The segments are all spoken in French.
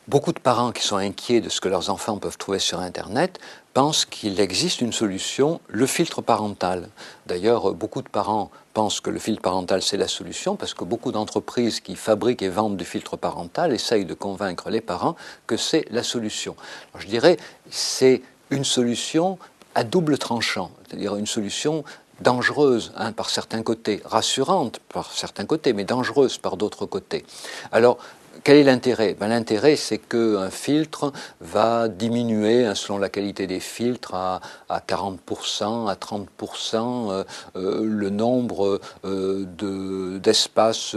Beaucoup de parents qui sont inquiets de ce que leurs enfants peuvent trouver sur Internet pensent qu'il existe une solution, le filtre parental. D'ailleurs, beaucoup de parents pensent que le filtre parental, c'est la solution, parce que beaucoup d'entreprises qui fabriquent et vendent du filtre parental essayent de convaincre les parents que c'est la solution. Alors, je dirais, c'est une solution à double tranchant, c'est-à-dire une solution dangereuse par certains côtés, rassurante par certains côtés, mais dangereuse par d'autres côtés. Alors, quel est l'intérêt? L'intérêt, c'est qu'un filtre va diminuer, selon la qualité des filtres, à 40%, à 30%, le nombre d'espaces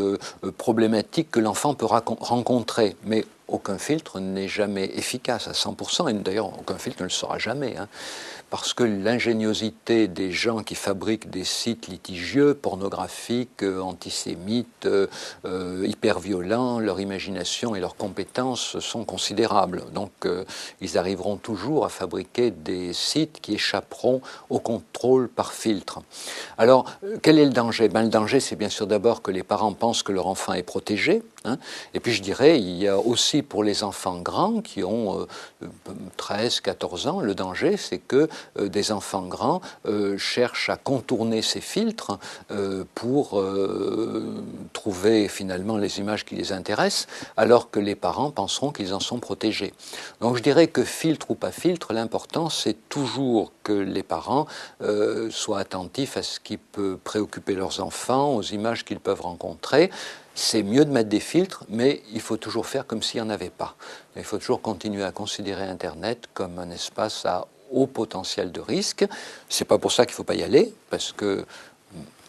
problématiques que l'enfant peut rencontrer. Mais aucun filtre n'est jamais efficace à 100%, et d'ailleurs aucun filtre ne le sera jamais, parce que l'ingéniosité des gens qui fabriquent des sites litigieux, pornographiques, antisémites, hyper violents, leur imagination et leurs compétences sont considérables. Donc ils arriveront toujours à fabriquer des sites qui échapperont au contrôle par filtre. Alors, quel est le danger? Le danger, c'est bien sûr d'abord que les parents pensent que leur enfant est protégé. Et puis je dirais, il y a aussi pour les enfants grands qui ont 13, 14 ans, le danger, c'est que des enfants grands cherchent à contourner ces filtres pour trouver finalement les images qui les intéressent, alors que les parents penseront qu'ils en sont protégés. Donc je dirais que filtre ou pas filtre, l'important c'est toujours que les parents soient attentifs à ce qui peut préoccuper leurs enfants, aux images qu'ils peuvent rencontrer. C'est mieux de mettre des filtres, mais il faut toujours faire comme s'il n'y en avait pas. Il faut toujours continuer à considérer Internet comme un espace à haut potentiel de risque. C'est pas pour ça qu'il ne faut pas y aller, parce que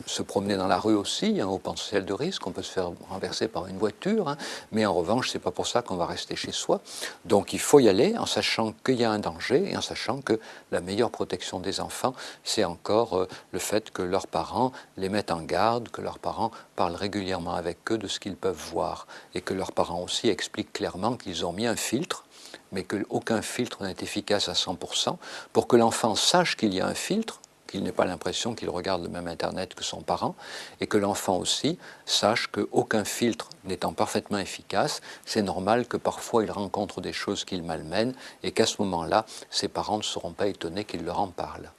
se promener dans la rue aussi, il y a un haut potentiel de risque, on peut se faire renverser par une voiture, mais en revanche, c'est pas pour ça qu'on va rester chez soi. Donc il faut y aller en sachant qu'il y a un danger et en sachant que la meilleure protection des enfants, c'est encore le fait que leurs parents les mettent en garde, que leurs parents parlent régulièrement avec eux de ce qu'ils peuvent voir et que leurs parents aussi expliquent clairement qu'ils ont mis un filtre, mais qu'aucun filtre n'est efficace à 100%, pour que l'enfant sache qu'il y a un filtre, qu'il n'ait pas l'impression qu'il regarde le même Internet que son parent, et que l'enfant aussi sache qu'aucun filtre n'étant parfaitement efficace, c'est normal que parfois il rencontre des choses qui le malmènent, et qu'à ce moment-là, ses parents ne seront pas étonnés qu'il leur en parle.